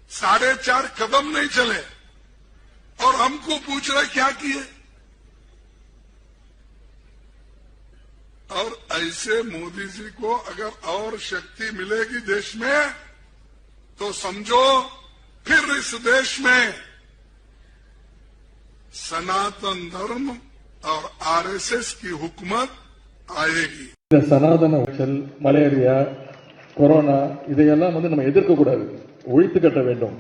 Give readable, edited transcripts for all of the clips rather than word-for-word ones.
4.5 कदम नहीं चले और हमको पूछ रहे क्या किए। और ऐसे मोदी जी को अगर और शक्ति मिलेगी देश में तो समझो फिर इस देश में सनातन धर्म और आरएसएस की हुकूमत आएगी। இந்த சனாதன மலேரியா கொரோனா இதையெல்லாம் நம்ம எதிர்க்க கூடாது, ஒழித்து கட்ட வேண்டும்.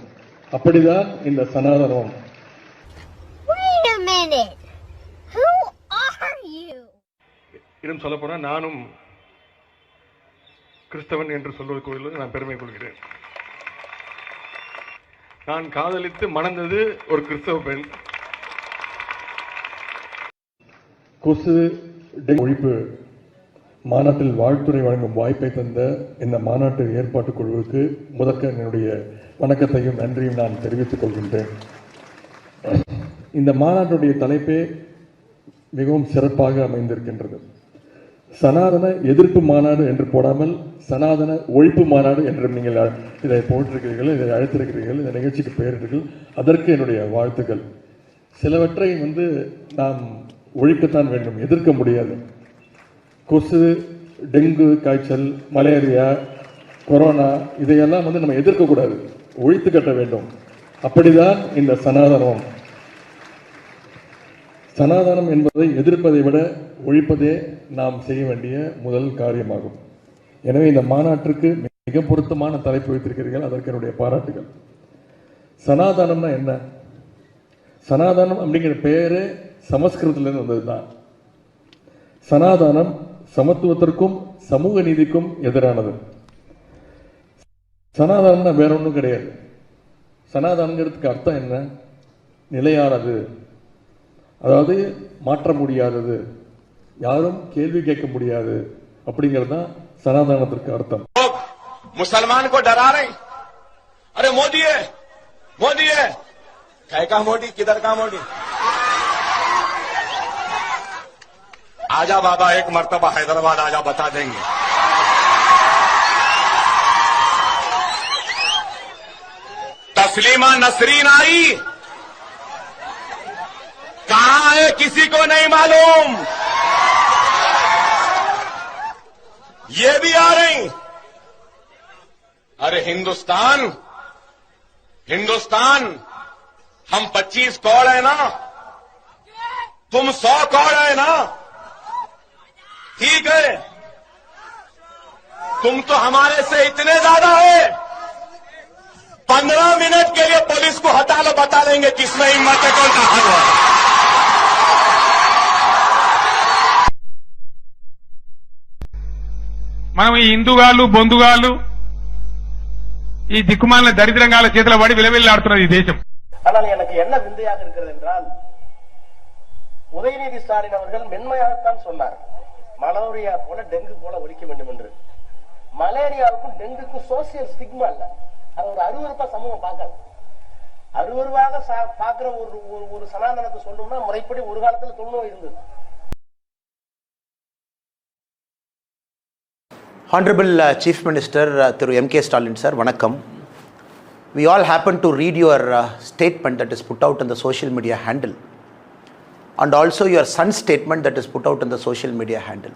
அப்படிதான் இந்த சனாதனம். Wait a minute. Who are you? இன்னும் சொல்ல போனா நானும் கிறிஸ்தவன் என்று சொல்வதற்கு நான் பெருமை கொள்கிறேன். நான் காதலித்து மணந்தது ஒரு கிறிஸ்தவ பெண். கொசு ஒழிப்பு மாநாட்டில் வாழ்த்துறை வழங்கும் வாய்ப்பை தந்த இந்த மாநாட்டு ஏற்பாட்டு குழுவுக்கு முதற்க என்னுடைய வணக்கத்தையும் நன்றியும் நான் தெரிவித்துக் கொள்கின்றேன். இந்த மாநாட்டுடைய தலைப்பே மிகவும் சிறப்பாக அமைந்திருக்கின்றது. சனாதன எதிர்ப்பு மாநாடு என்று போடாமல் சனாதன ஒழிப்பு மாநாடு என்று நீங்கள் இதை போட்டிருக்கிறீர்கள், இதை அழைத்திருக்கிறீர்கள், இந்த நிகழ்ச்சிக்கு பெயரிட்டீர்கள். அதற்கு என்னுடைய வாழ்த்துக்கள். சிலவற்றை நாம் ஒழிக்கத்தான் வேண்டும், எதிர்க்க முடியாது. கொசு, டெங்கு காய்ச்சல், மலேரியா, கொரோனா இதையெல்லாம் நம்ம எதிர்க்கக்கூடாது, ஒழித்து கட்ட வேண்டும். அப்படிதான் இந்த சனாதனம். சனாதனம் என்பதை எதிர்ப்பதை விட ஒழிப்பதே நாம் செய்ய வேண்டிய முதல் காரியமாகும். எனவே இந்த மாநாட்டிற்கு மிக பொருத்தமான தலைப்பு வைத்திருக்கிறீர்கள், அதற்கு என்னுடைய பாராட்டுகள். சனாதனம்னா என்ன? சனாதனம் அப்படிங்கிற பெயரே சமஸ்கிருதத்திலிருந்து வந்ததுதான். சனாதனம் சமத்துவத்திற்கும் சமூக நீதிக்கும் எதிரானது. சனாதனம்னா வேற ஒன்றும் கிடையாது. சனாதனங்கிறதுக்கு அர்த்தம் என்ன? நிலையானது, அதாவது மாற்ற முடியாதது, யாரும் கேள்வி கேட்க முடியாது அப்படிங்கிறது தான் சனாதனத்திற்கு அர்த்தம். मुसलमान को डरा रहे, अरे मोदी है, मोदी है, कह का मोदी, किधर का मोदी? आजा बाबा, एक मर्तबा हैदराबाद आजा, बता देंगे। तस्लीमा नसरीन आई, कहां है किसी को नहीं मालूम, ये भी आ रही। अरे हिंदुस्तान, हिंदुस्तान, हम 25 करोड़ है ना, तुम 100 करोड़ है ना, ठीक है, तुम तो हमारे से इतने ज्यादा है। 15 मिनट के लिए पुलिस को हटा लो, बता देंगे किसमें हिम्मत है, कौन सा हाथ है। మనం ఈ హిందూగాళ్ళు బొందుగాళ్ళు ఈ దిక్కుమాలిన దరిద్రంగాల చేతుల పడి విలవిల్లాడుతున్నది ఈ దేశం. ஆனால் எனக்கு என்ன விந்தையாக இருக்கிறது என்றால், உதயநிதி ஸ்டாலின் அவர்கள் மென்மையாகத்தான் சொன்னார், மலேரியா போல டெங்கு போல ஒழிக்க வேண்டும் என்று. மலேரியாவுக்கும் டெங்குக்கும் சோசியல் ஸ்டிக்மா இல்ல, அது ஒரு அருவருப்பா சமூகம் பார்க்காது. அருவருவாக பார்க்கிற ஒரு சனாதனத்தை சொல்லணும்னா முறைப்படி ஒரு காலத்துல தொழுநோய் இருந்தது. Honorable Chief Minister Thiru M.K. Stalin sir, vanakkam. We all happen to read your statement that is put out on the social media handle, and also your son's statement that is put out on the social media handle.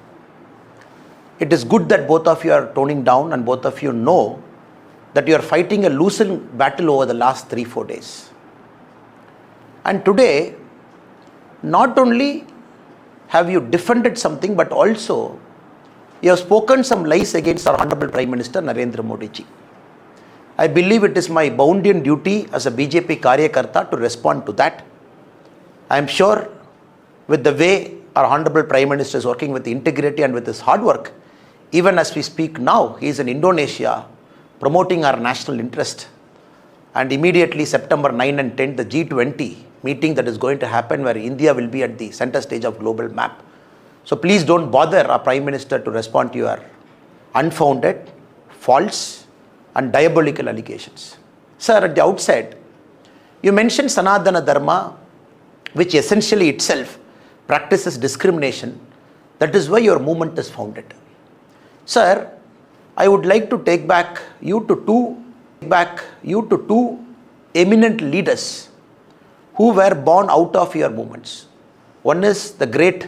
It is good that both of you are toning down and both of you know that you are fighting a losing battle over the last 3-4 days. And today, not only have you defended something, but also you have spoken some lies against our Honorable Prime Minister Narendra Modi ji. I believe it is my bounden duty as a BJP Karyakarta to respond to that. I am sure with the way our Honorable Prime Minister is working with integrity and with his hard work, even as we speak now, he is in Indonesia promoting our national interest. And immediately September 9 and 10, the G20 meeting that is going to happen, where India will be at the center stage of global map. So please don't bother our Prime Minister to respond to your unfounded, false and diabolical allegations. Sir, at the outset, you mentioned Sanathana Dharma, which essentially itself practices discrimination. That is why your movement is founded. Sir, I would like to take back you to 2 back you to two eminent leaders who were born out of your movements. One is the great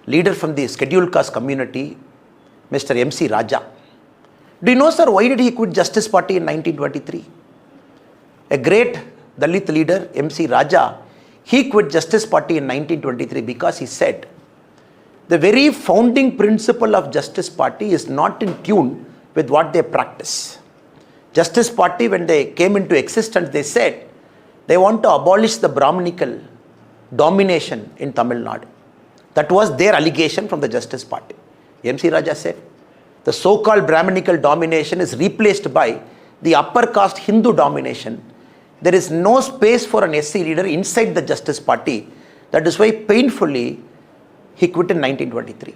leader from the scheduled caste community, Mr. MC Raja. Do you know, sir, why did he quit Justice Party in 1923? A great Dalit leader, MC Raja, he quit Justice Party in 1923 because he said, the very founding principle of Justice Party is not in tune with what they practice. Justice Party, when they came into existence, they said they want to abolish the Brahminical domination in Tamil Nadu. That was their allegation from the Justice Party. MC Raja said, the so-called Brahminical domination is replaced by the upper caste Hindu domination. There is no space for an SC leader inside the Justice Party. That is why painfully he quit in 1923.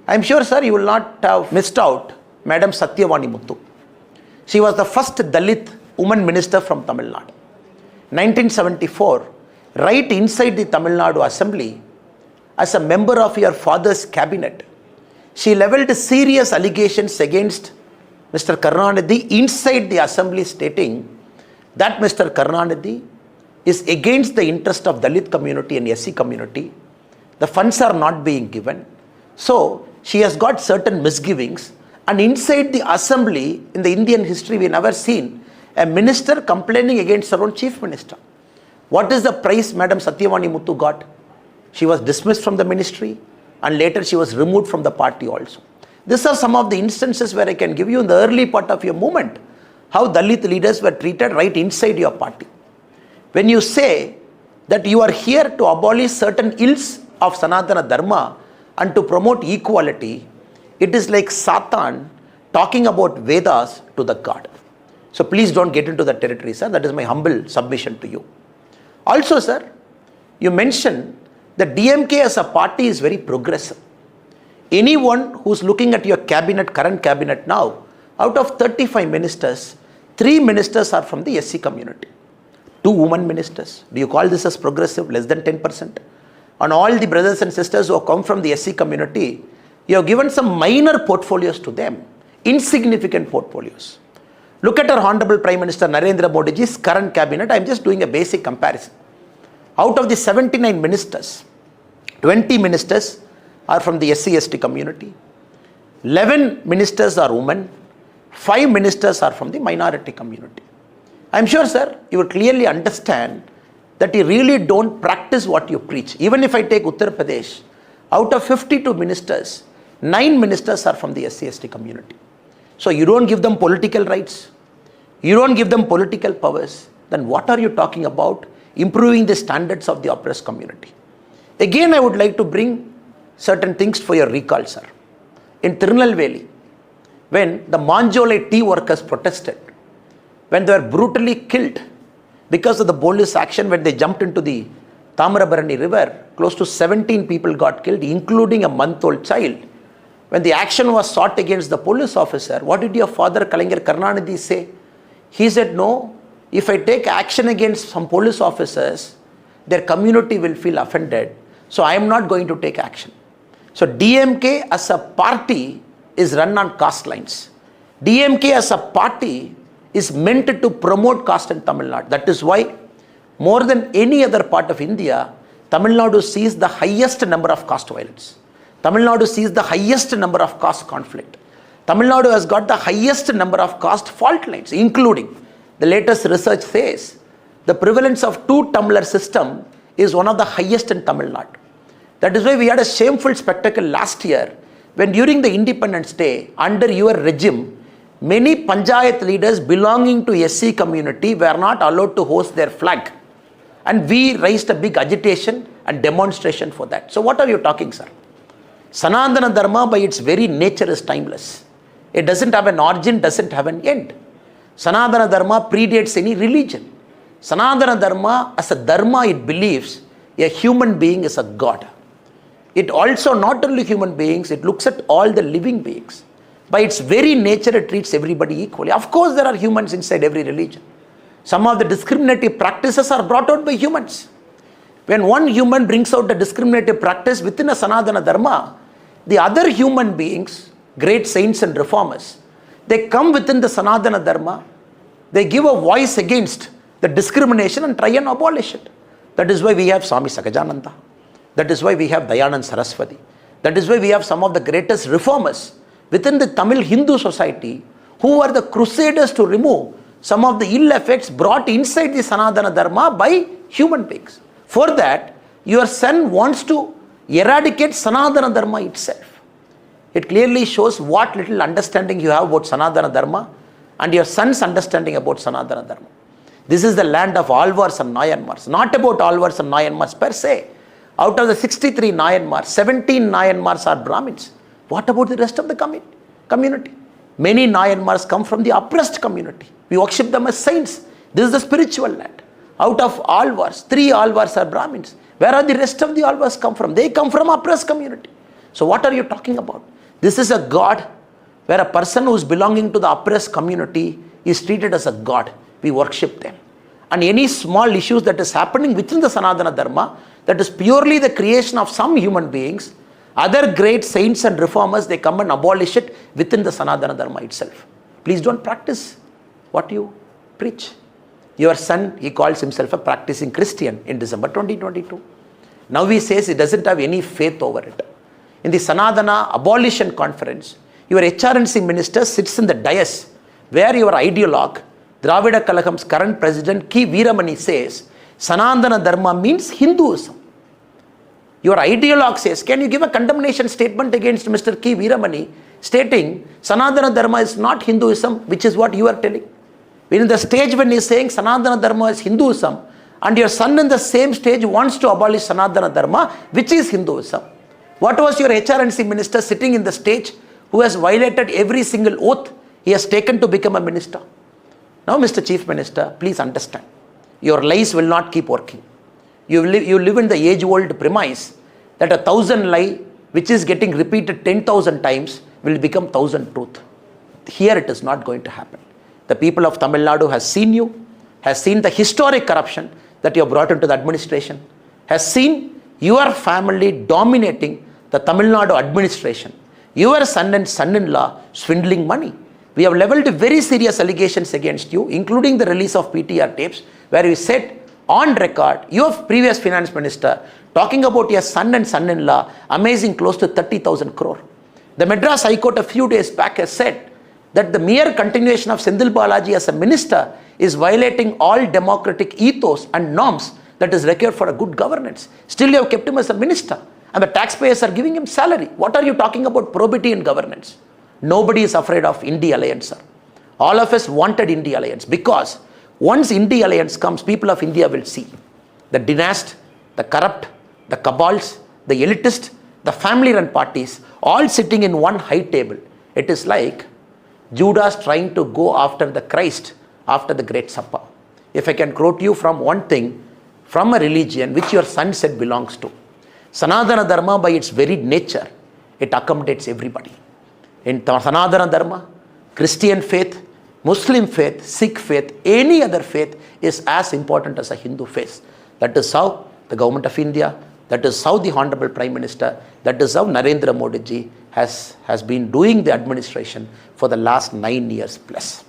I am sure, sir, you will not have missed out Madam Satyavani Muthu. She was the first Dalit woman minister from Tamil Nadu. 1974, right inside the Tamil Nadu Assembly, as a member of your father's cabinet, she levelled serious allegations against Mr. Karunanidhi inside the assembly, stating that Mr. Karunanidhi is against the interest of Dalit community and SC community. The funds are not being given. So she has got certain misgivings. And inside the assembly, in the Indian history, we never seen a minister complaining against her own chief minister. What is the price Madam Satyavani Muthu got? She was dismissed from the ministry and later she was removed from the party also. These are some of the instances where I can give you in the early part of your movement how Dalit leaders were treated right inside your party. When you say that you are here to abolish certain ills of Sanathana Dharma and to promote equality, it is like Satan talking about Vedas to the God. So please don't get into that territory, sir. That is my humble submission to you. Also, sir, you mentioned that DMK as a party is very progressive. Anyone who's looking at your cabinet, current cabinet now, out of 35 ministers, 3 ministers are from the SC community. 2 women ministers. Do you call this as progressive? Less than 10%. And all the brothers and sisters who have come from the SC community, you have given some minor portfolios to them, insignificant portfolios. Look at our Honorable Prime Minister Narendra Modi's current cabinet. I am just doing a basic comparison. Out of the 79 ministers, 20 ministers are from the SC/ST community, 11 ministers are women, 5 ministers are from the minority community. I am sure, sir, you will clearly understand that you really don't practice what you preach. Even if I take Uttar Pradesh, out of 52 ministers, 9 ministers are from the SC/ST community. So you don't give them political rights, you don't give them political powers, then what are you talking about improving the standards of the oppressed community? Again, I would like to bring certain things for your recall, sir. In Tirunelveli, when the Manjolai tea workers protested, when they were brutally killed because of the police action, when they jumped into the Tamarabarani river, close to 17 people got killed, including a month-old child. When the action was sought against the police officer, what did your father, Kalaignar Karunanidhi, say? He said, no, if I take action against some police officers, their community will feel offended. So I am not going to take action. So DMK as a party is run on caste lines. DMK as a party is meant to promote caste in Tamil Nadu. That is why more than any other part of India, Tamil Nadu sees the highest number of caste violence. Tamil Nadu sees the highest number of caste conflict. Tamil Nadu has got the highest number of caste fault lines, including the latest research says the prevalence of two-tumbler system is one of the highest in Tamil Nadu. That is why we had a shameful spectacle last year when during the Independence Day, under your regime, many Panchayat leaders belonging to SC community were not allowed to host their flag. And we raised a big agitation and demonstration for that. So what are you talking, sir? Sanathana Dharma by its very nature is timeless. It doesn't have an origin, doesn't have an end. Sanathana Dharma predates any religion. Sanathana Dharma, as a dharma, it believes a human being is a god. It also not only human beings, it looks at all the living beings. By its very nature, it treats everybody equally. Of course, there are humans inside every religion. Some of the discriminative practices are brought out by humans. When one human brings out a discriminative practice within a Sanathana Dharma, the other human beings, great saints and reformers, they come within the Sanathana Dharma They give a voice against the discrimination and try and abolish it. That is why we have Swami Sakajananda. That is why we have Dayanand Saraswati. That is why we have some of the greatest reformers within the Tamil Hindu society who were the crusaders to remove some of the ill effects brought inside the Sanathana Dharma by human beings. For that, your son wants to eradicate Sanathana Dharma itself. It clearly shows what little understanding you have about Sanathana Dharma and your son's understanding about Sanathana Dharma. This is the land of Alvars and Nayanmars, not about Alvars and Nayanmars per se. Out of the 63 Nayanmars, 17 Nayanmars are Brahmins. What about the rest of the community? Many Nayanmars come from the oppressed community. We worship them as saints. This is the spiritual land. Out of Alvars, 3 Alvars are Brahmins. Where are the rest of the Alvars come from? They come from oppressed community. So what are you talking about? This is a god where a person who is belonging to the oppressed community is treated as a god. We worship them. And any small issues that is happening within the Sanatana Dharma, that is purely the creation of some human beings, other great saints and reformers, they come and abolish it within the Sanatana Dharma itself. Please don't practice what you preach. Your son, he calls himself a practicing Christian in December 2022. Now he says he doesn't have any faith over it. In the Sanatana Abolition Conference, your HRNC minister sits in the dais where your ideologue, Dravida Kalagam's current president, K. Veeramani, says Sanatana Dharma means Hinduism. Your ideologue says, can you give a condemnation statement against Mr. K. Veeramani stating Sanatana Dharma is not Hinduism, which is what you are telling? In the stage when he is saying Sanatana Dharma is Hinduism, and your son in the same stage wants to abolish Sanatana Dharma, which is Hinduism. What was your HRNC minister sitting in the stage who has violated every single oath he has taken to become a minister? Now, Mr. Chief Minister, please understand. Your lies will not keep working. You live in the age-old premise that 1,000 lie which is getting repeated 10,000 times will become 1,000 truth. Here it is not going to happen. The people of Tamil Nadu has seen you, has seen the historic corruption that you have brought into the administration, has seen your family dominating the Tamil Nadu administration, your son and son-in-law swindling money. We have leveled very serious allegations against you, including the release of PTR tapes, where you said on record, your previous finance minister, talking about your son and son-in-law, amazing close to 30,000 crore. The Madras High Court a few days back has said that the mere continuation of Sendil Balaji as a minister is violating all democratic ethos and norms that is required for a good governance. Still you have kept him as a minister and the taxpayers are giving him salary. What are you talking about probity in governance? Nobody is afraid of India alliance, sir. All of us wanted India alliance because once India alliance comes, people of India will see the dynast, the corrupt, the cabals, the elitist, the family-run parties all sitting in one high table. It is like Judas trying to go after the Christ after the Great Supper. If I can quote you from one thing, from a religion which your son said belongs to. Sanatana Dharma by its very nature, it accommodates everybody. In Sanatana Dharma, Christian faith, Muslim faith, Sikh faith, any other faith is as important as a Hindu faith. That is how the government of India, that is how the Honorable Prime Minister, that is how Narendra Modi ji has been doing the administration for the last 9 years plus.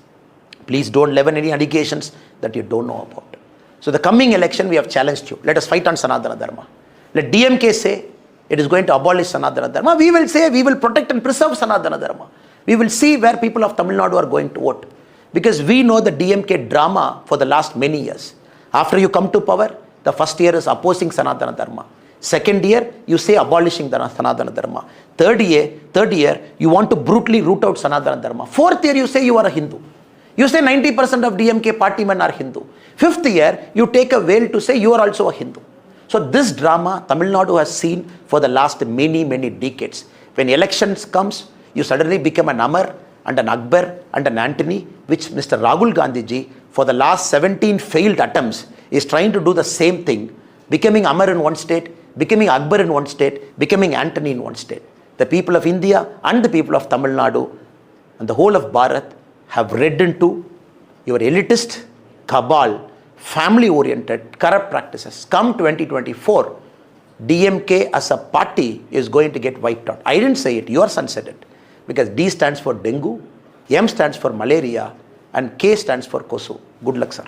Please don't level any allegations that you don't know about. So the coming election we have challenged you. Let us fight on Sanatana Dharma. Let DMK say it is going to abolish Sanatana Dharma. We will say we will protect and preserve Sanatana Dharma. We will see where people of Tamil Nadu are going to vote. Because we know the DMK drama for the last many years. After you come to power, the first year is opposing Sanatana Dharma. Second year, you say abolishing the Sanatana Dharma. Third year, you want to brutally root out Sanatana Dharma. Fourth year, you say you are a Hindu. You say 90% of DMK party men are Hindu. Fifth year, you take a veil to say you are also a Hindu. So this drama, Tamil Nadu has seen for the last many, many decades. When elections comes, you suddenly become an Amar and an Akbar and an Antony, which Mr. Rahul Gandhi ji, for the last 17 failed attempts, is trying to do the same thing, becoming Amar in one state, becoming Akbar in one state, becoming Antony in one state. The people of India and the people of Tamil Nadu and the whole of Bharat have read into your elitist, cabal, family-oriented, corrupt practices. Come 2024, DMK as a party is going to get wiped out. I didn't say it, your son said it. Because D stands for dengue, M stands for malaria, and K stands for Kosu. Good luck, sir.